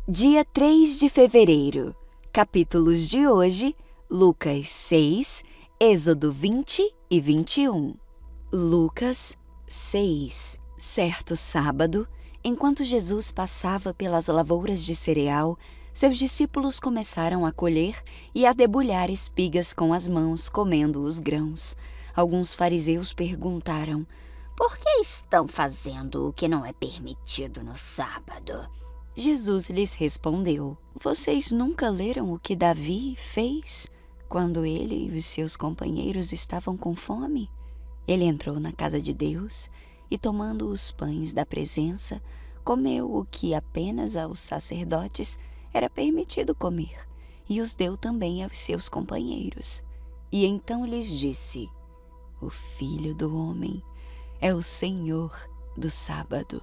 Dia 3 de fevereiro. Capítulos de hoje, Lucas 6, Êxodo 20 e 21. Lucas 6. Certo sábado, enquanto Jesus passava pelas lavouras de cereal, seus discípulos começaram a colher e a debulhar espigas com as mãos, comendo os grãos. Alguns fariseus perguntaram: "Por que estão fazendo o que não é permitido no sábado?" Jesus lhes respondeu: Vocês nunca leram o que Davi fez quando ele e os seus companheiros estavam com fome? Ele entrou na casa de Deus e, tomando os pães da presença, comeu o que apenas aos sacerdotes era permitido comer, e os deu também aos seus companheiros. E então lhes disse: O Filho do Homem é o Senhor do sábado.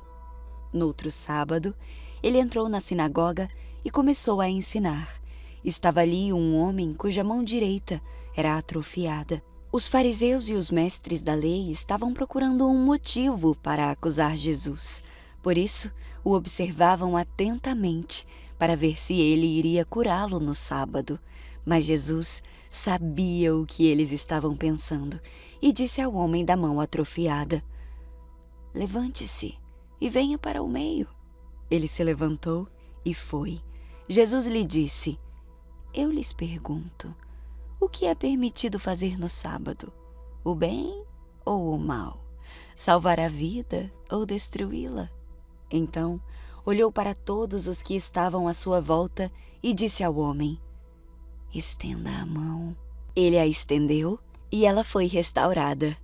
No outro sábado, ele entrou na sinagoga e começou a ensinar. Estava ali um homem cuja mão direita era atrofiada. Os fariseus e os mestres da lei estavam procurando um motivo para acusar Jesus. Por isso, o observavam atentamente para ver se ele iria curá-lo no sábado. Mas Jesus sabia o que eles estavam pensando e disse ao homem da mão atrofiada: Levante-se e venha para o meio. Ele se levantou e foi. Jesus lhe disse: Eu lhes pergunto, o que é permitido fazer no sábado? O bem ou o mal? Salvar a vida ou destruí-la? Então, olhou para todos os que estavam à sua volta e disse ao homem: Estenda a mão. Ele a estendeu e ela foi restaurada.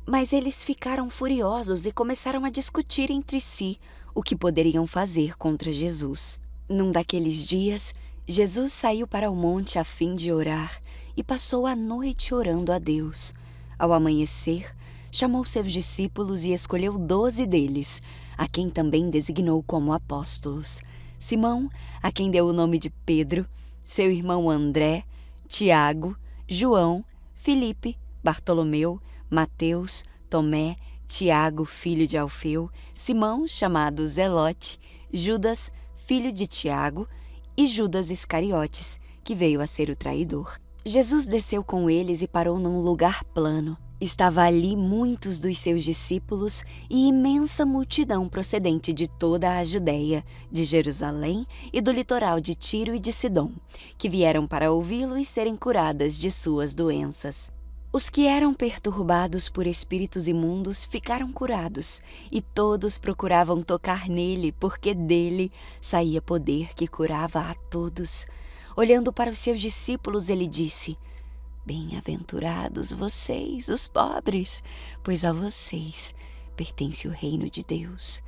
Mas eles ficaram furiosos e começaram a discutir entre si o que poderiam fazer contra Jesus. Num daqueles dias, Jesus saiu para o monte a fim de orar e passou a noite orando a Deus. Ao amanhecer, chamou seus discípulos e escolheu 12 deles, a quem também designou como apóstolos: Simão, a quem deu o nome de Pedro, seu irmão André, Tiago, João, Filipe, Bartolomeu, Mateus, Tomé, Tiago, filho de Alfeu, Simão, chamado Zelote, Judas, filho de Tiago, e Judas Iscariotes, que veio a ser o traidor. Jesus desceu com eles e parou num lugar plano. Estava ali muitos dos seus discípulos e imensa multidão procedente de toda a Judéia, de Jerusalém e do litoral de Tiro e de Sidom, que vieram para ouvi-lo e serem curadas de suas doenças. Os que eram perturbados por espíritos imundos ficaram curados, e todos procuravam tocar nele, porque dele saía poder que curava a todos. Olhando para os seus discípulos, ele disse: Bem-aventurados vocês, os pobres, pois a vocês pertence o reino de Deus.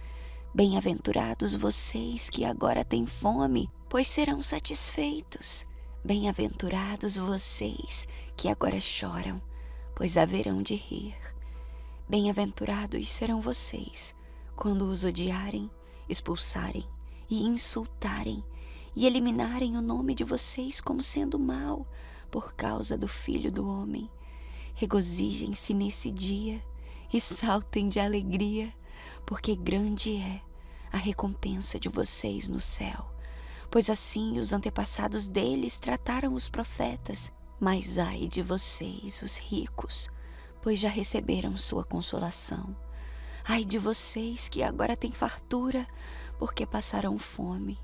Bem-aventurados vocês que agora têm fome, pois serão satisfeitos. Bem-aventurados vocês que agora choram, pois haverão de rir. Bem-aventurados serão vocês quando os odiarem, expulsarem e insultarem e eliminarem o nome de vocês como sendo mau por causa do Filho do Homem. Regozijem-se nesse dia e saltem de alegria, porque grande é a recompensa de vocês no céu. Pois assim os antepassados deles trataram os profetas. Mas ai de vocês, os ricos, pois já receberam sua consolação. Ai de vocês que agora têm fartura, porque passaram fome.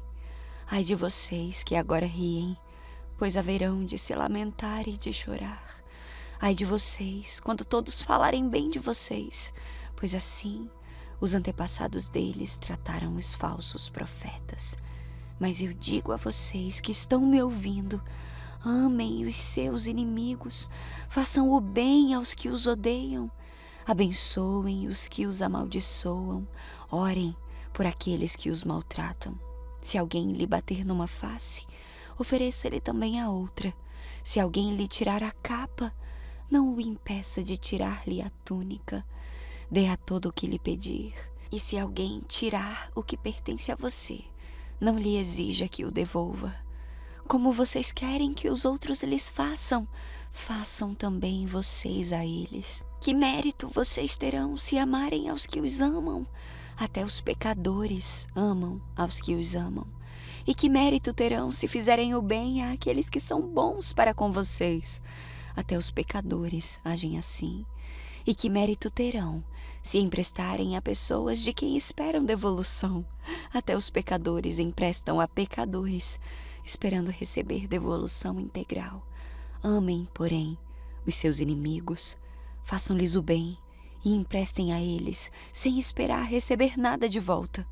Ai de vocês que agora riem, pois haverão de se lamentar e de chorar. Ai de vocês, quando todos falarem bem de vocês, pois assim os antepassados deles trataram os falsos profetas. Mas eu digo a vocês que estão me ouvindo: amem os seus inimigos, façam o bem aos que os odeiam, abençoem os que os amaldiçoam, orem por aqueles que os maltratam. Se alguém lhe bater numa face, ofereça-lhe também a outra. Se alguém lhe tirar a capa, não o impeça de tirar-lhe a túnica. Dê a todo o que lhe pedir. E se alguém tirar o que pertence a você, não lhe exija que o devolva. Como vocês querem que os outros lhes façam, façam também vocês a eles. Que mérito vocês terão se amarem aos que os amam? Até os pecadores amam aos que os amam. E que mérito terão se fizerem o bem àqueles que são bons para com vocês? Até os pecadores agem assim. E que mérito terão se emprestarem a pessoas de quem esperam devolução? Até os pecadores emprestam a pecadores, esperando receber devolução integral. Amem, porém, os seus inimigos, façam-lhes o bem e emprestem a eles, sem esperar receber nada de volta.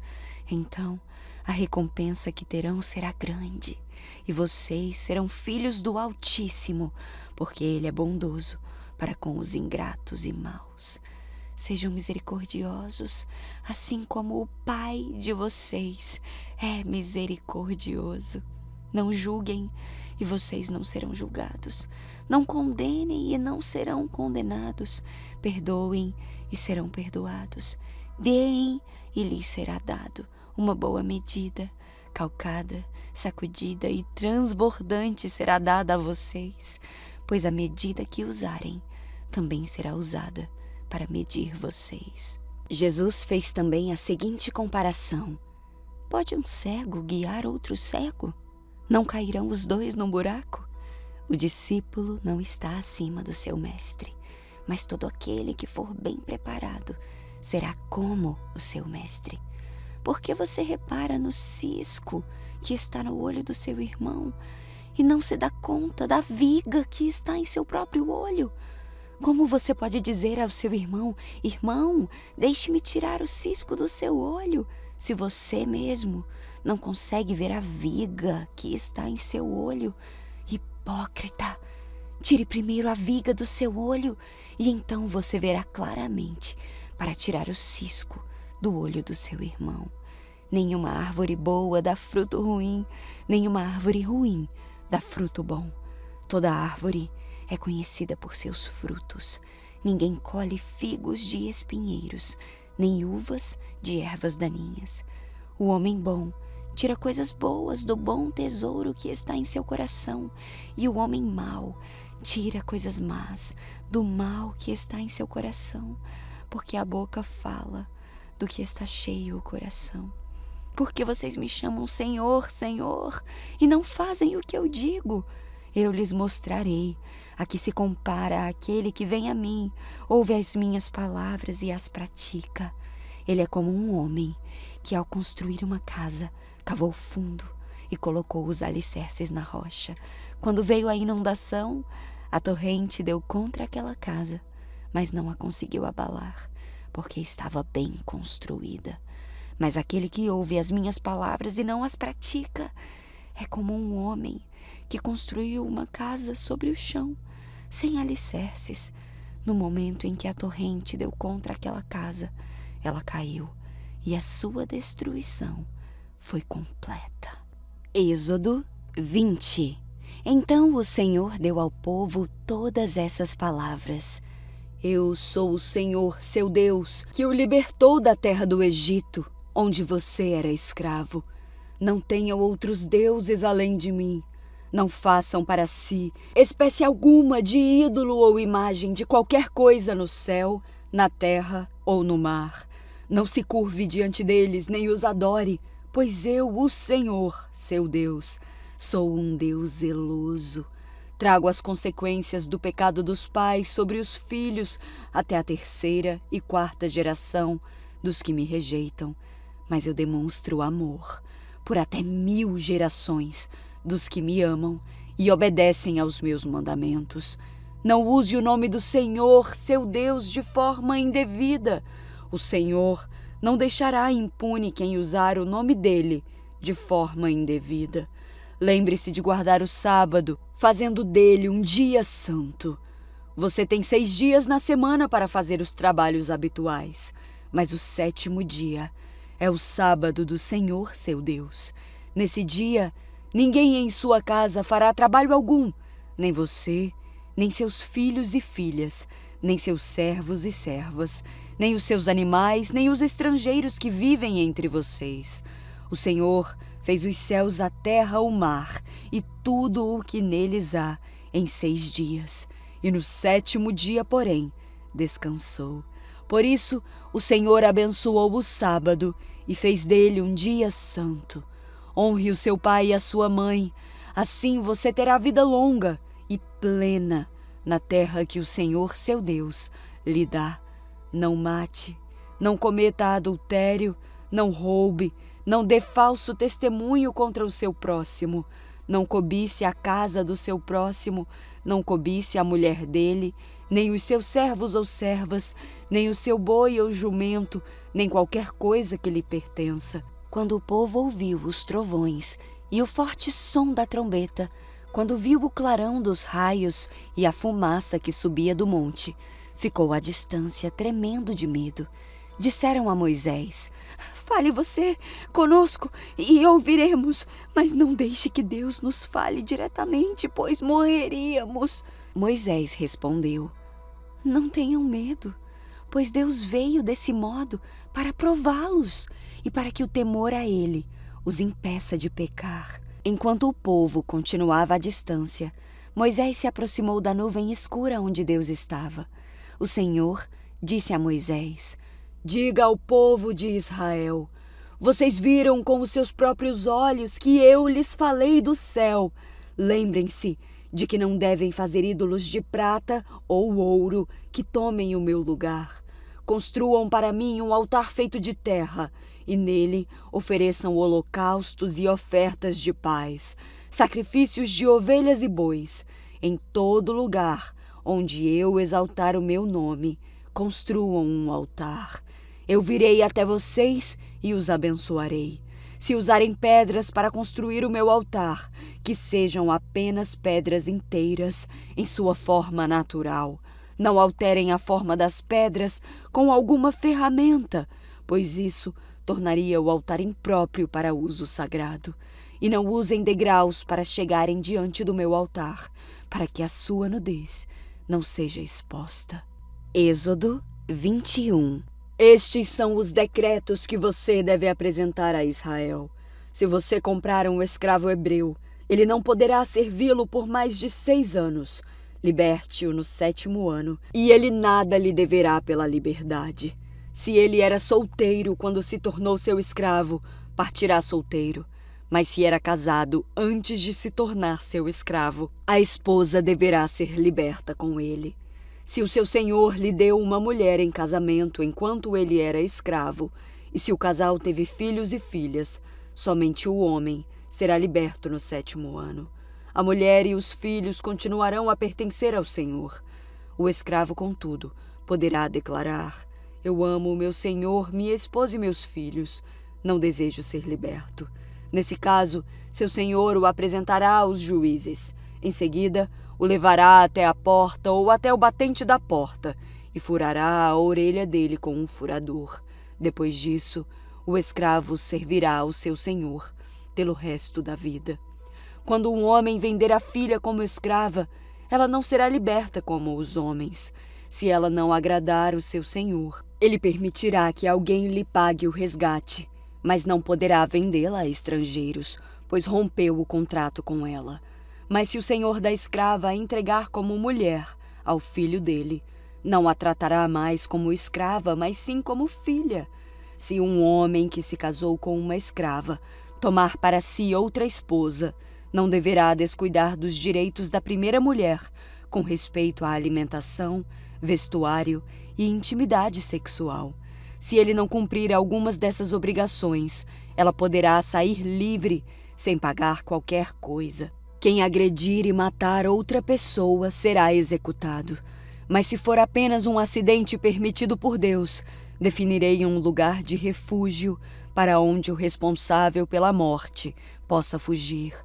Então, a recompensa que terão será grande, e vocês serão filhos do Altíssimo, porque Ele é bondoso para com os ingratos e maus. Sejam misericordiosos, assim como o Pai de vocês é misericordioso. Não julguem, e vocês não serão julgados. Não condenem, e não serão condenados. Perdoem, e serão perdoados. Deem, e lhes será dado uma boa medida, calcada, sacudida e transbordante será dada a vocês, pois a medida que usarem também será usada para medir vocês. Jesus fez também a seguinte comparação: pode um cego guiar outro cego? Não cairão os dois num buraco? O discípulo não está acima do seu mestre, mas todo aquele que for bem preparado será como o seu mestre. Por que você repara no cisco que está no olho do seu irmão e não se dá conta da viga que está em seu próprio olho? Como você pode dizer ao seu irmão: irmão, deixe-me tirar o cisco do seu olho, se você mesmo não consegue ver a viga que está em seu olho? Hipócrita! Tire primeiro a viga do seu olho e então você verá claramente para tirar o cisco do olho do seu irmão. Nenhuma árvore boa dá fruto ruim, nenhuma árvore ruim dá fruto bom. Toda árvore é conhecida por seus frutos. Ninguém colhe figos de espinheiros, nem uvas de ervas daninhas. O homem bom tira coisas boas do bom tesouro que está em seu coração, e o homem mau tira coisas más do mal que está em seu coração, porque a boca fala do que está cheio o coração. Porque vocês me chamam Senhor, Senhor, e não fazem o que eu digo? Eu lhes mostrarei a que se compara aquele que vem a mim, ouve as minhas palavras e as pratica. Ele é como um homem que, ao construir uma casa, cavou fundo e colocou os alicerces na rocha. Quando veio a inundação, a torrente deu contra aquela casa, mas não a conseguiu abalar, porque estava bem construída. Mas aquele que ouve as minhas palavras e não as pratica é como um homem que construiu uma casa sobre o chão, sem alicerces. No momento em que a torrente deu contra aquela casa, ela caiu e a sua destruição foi completa. Êxodo 20. Então o Senhor deu ao povo todas essas palavras: Eu sou o Senhor, seu Deus, que o libertou da terra do Egito, onde você era escravo. Não tenham outros deuses além de mim. Não façam para si espécie alguma de ídolo ou imagem de qualquer coisa no céu, na terra ou no mar. Não se curve diante deles, nem os adore, pois eu, o Senhor, seu Deus, sou um Deus zeloso. Trago as consequências do pecado dos pais sobre os filhos até a 3ª e 4ª geração dos que me rejeitam. Mas eu demonstro amor por até 1000 gerações dos que me amam e obedecem aos meus mandamentos. Não use o nome do Senhor, seu Deus, de forma indevida. O Senhor não deixará impune quem usar o nome dele de forma indevida. Lembre-se de guardar o sábado, fazendo dele um dia santo. Você tem 6 dias na semana para fazer os trabalhos habituais, mas o 7º dia é o sábado do Senhor, seu Deus. Nesse dia, ninguém em sua casa fará trabalho algum, nem você, nem seus filhos e filhas, nem seus servos e servas, nem os seus animais, nem os estrangeiros que vivem entre vocês. O Senhor fez os céus, a terra, o mar e tudo o que neles há em 6 dias. E no 7º dia, porém, descansou. Por isso, o Senhor abençoou o sábado e fez dele um dia santo. Honre o seu pai e a sua mãe. Assim você terá vida longa e plena na terra que o Senhor, seu Deus, lhe dá. Não mate, não cometa adultério, não roube, não dê falso testemunho contra o seu próximo. Não cobice a casa do seu próximo, não cobice a mulher dele, nem os seus servos ou servas, nem o seu boi ou jumento, nem qualquer coisa que lhe pertença. Quando o povo ouviu os trovões e o forte som da trombeta, quando viu o clarão dos raios e a fumaça que subia do monte, ficou à distância, tremendo de medo. Disseram a Moisés: fale você conosco e ouviremos, mas não deixe que Deus nos fale diretamente, pois morreríamos. Moisés respondeu: não tenham medo, pois Deus veio desse modo para prová-los e para que o temor a Ele os impeça de pecar. Enquanto o povo continuava à distância, Moisés se aproximou da nuvem escura onde Deus estava. O Senhor disse a Moisés: diga ao povo de Israel: vocês viram com os seus próprios olhos que eu lhes falei do céu. Lembrem-se de que não devem fazer ídolos de prata ou ouro que tomem o meu lugar. Construam para mim um altar feito de terra e nele ofereçam holocaustos e ofertas de paz, sacrifícios de ovelhas e bois. Em todo lugar onde eu exaltar o meu nome, construam um altar. Eu virei até vocês e os abençoarei. Se usarem pedras para construir o meu altar, que sejam apenas pedras inteiras em sua forma natural. Não alterem a forma das pedras com alguma ferramenta, pois isso tornaria o altar impróprio para uso sagrado. E não usem degraus para chegarem diante do meu altar, para que a sua nudez não seja exposta. Êxodo 21. Estes são os decretos que você deve apresentar a Israel. Se você comprar um escravo hebreu, ele não poderá servi-lo por mais de 6 anos. Liberte-o no 7º ano, e ele nada lhe deverá pela liberdade. Se ele era solteiro quando se tornou seu escravo, partirá solteiro. Mas se era casado antes de se tornar seu escravo, a esposa deverá ser liberta com ele. Se o seu senhor lhe deu uma mulher em casamento enquanto ele era escravo, e se o casal teve filhos e filhas, somente o homem será liberto no 7º ano. A mulher e os filhos continuarão a pertencer ao senhor. O escravo, contudo, poderá declarar: eu amo o meu senhor, minha esposa e meus filhos. Não desejo ser liberto. Nesse caso, seu senhor o apresentará aos juízes. Em seguida, o levará até a porta ou até o batente da porta e furará a orelha dele com um furador. Depois disso, o escravo servirá ao seu senhor pelo resto da vida. Quando um homem vender a filha como escrava, ela não será liberta como os homens. Se ela não agradar o seu senhor, ele permitirá que alguém lhe pague o resgate, mas não poderá vendê-la a estrangeiros, pois rompeu o contrato com ela. Mas se o senhor da escrava a entregar como mulher ao filho dele, não a tratará mais como escrava, mas sim como filha. Se um homem que se casou com uma escrava tomar para si outra esposa, não deverá descuidar dos direitos da primeira mulher com respeito à alimentação, vestuário e intimidade sexual. Se ele não cumprir algumas dessas obrigações, ela poderá sair livre sem pagar qualquer coisa. Quem agredir e matar outra pessoa será executado. Mas se for apenas um acidente permitido por Deus, definirei um lugar de refúgio para onde o responsável pela morte possa fugir.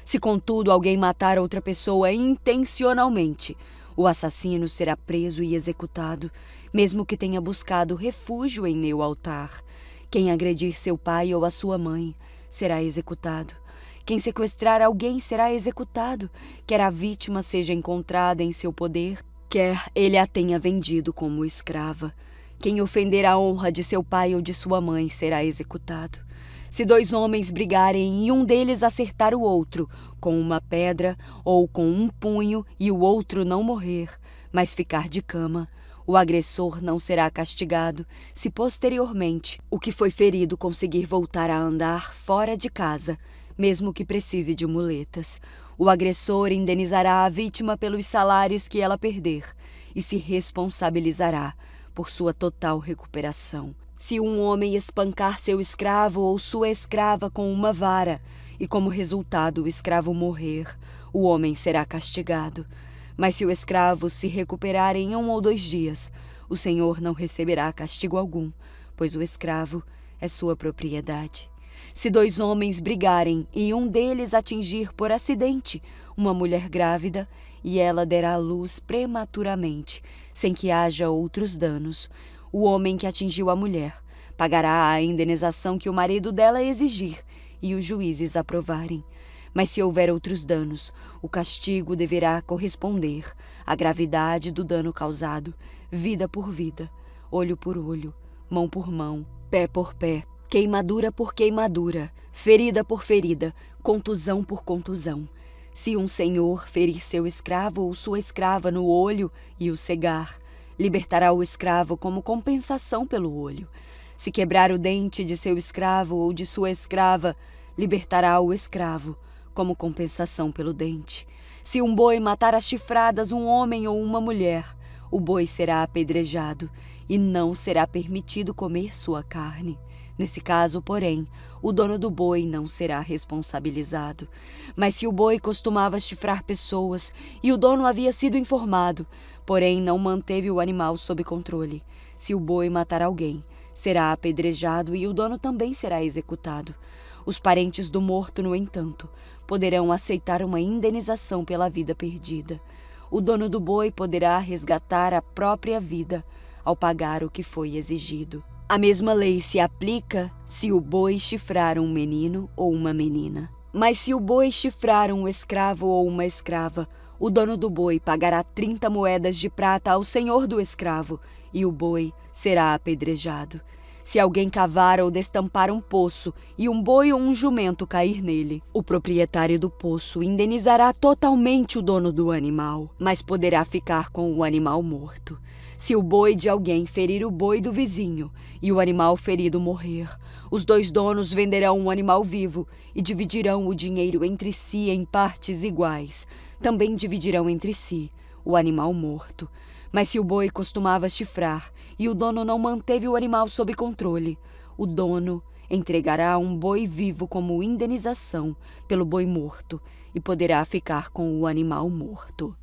Se, contudo, alguém matar outra pessoa intencionalmente, o assassino será preso e executado, mesmo que tenha buscado refúgio em meu altar. Quem agredir seu pai ou a sua mãe será executado. Quem sequestrar alguém será executado, quer a vítima seja encontrada em seu poder, quer ele a tenha vendido como escrava. Quem ofender a honra de seu pai ou de sua mãe será executado. Se 2 homens brigarem e um deles acertar o outro com uma pedra ou com um punho e o outro não morrer, mas ficar de cama, o agressor não será castigado se posteriormente o que foi ferido conseguir voltar a andar fora de casa mesmo que precise de muletas. O agressor indenizará a vítima pelos salários que ela perder e se responsabilizará por sua total recuperação. Se um homem espancar seu escravo ou sua escrava com uma vara, e como resultado o escravo morrer, o homem será castigado. Mas se o escravo se recuperar em 1 ou 2 dias, o senhor não receberá castigo algum, pois o escravo é sua propriedade. Se 2 homens brigarem e um deles atingir por acidente uma mulher grávida, e ela der à luz prematuramente, sem que haja outros danos, o homem que atingiu a mulher pagará a indenização que o marido dela exigir e os juízes aprovarem. Mas se houver outros danos, o castigo deverá corresponder à gravidade do dano causado, vida por vida, olho por olho, mão por mão, pé por pé, queimadura por queimadura, ferida por ferida, contusão por contusão. Se um senhor ferir seu escravo ou sua escrava no olho e o cegar, libertará o escravo como compensação pelo olho. Se quebrar o dente de seu escravo ou de sua escrava, libertará o escravo como compensação pelo dente. Se um boi matar a chifradas um homem ou uma mulher, o boi será apedrejado e não será permitido comer sua carne. Nesse caso, porém, o dono do boi não será responsabilizado. Mas se o boi costumava chifrar pessoas e o dono havia sido informado, porém não manteve o animal sob controle, se o boi matar alguém, será apedrejado e o dono também será executado. Os parentes do morto, no entanto, poderão aceitar uma indenização pela vida perdida. O dono do boi poderá resgatar a própria vida ao pagar o que foi exigido. A mesma lei se aplica se o boi chifrar um menino ou uma menina. Mas se o boi chifrar um escravo ou uma escrava, o dono do boi pagará 30 moedas de prata ao senhor do escravo, e o boi será apedrejado. Se alguém cavar ou destampar um poço e um boi ou um jumento cair nele, o proprietário do poço indenizará totalmente o dono do animal, mas poderá ficar com o animal morto. Se o boi de alguém ferir o boi do vizinho e o animal ferido morrer, os 2 donos venderão um animal vivo e dividirão o dinheiro entre si em partes iguais. Também dividirão entre si o animal morto. Mas se o boi costumava chifrar e o dono não manteve o animal sob controle, o dono entregará um boi vivo como indenização pelo boi morto e poderá ficar com o animal morto.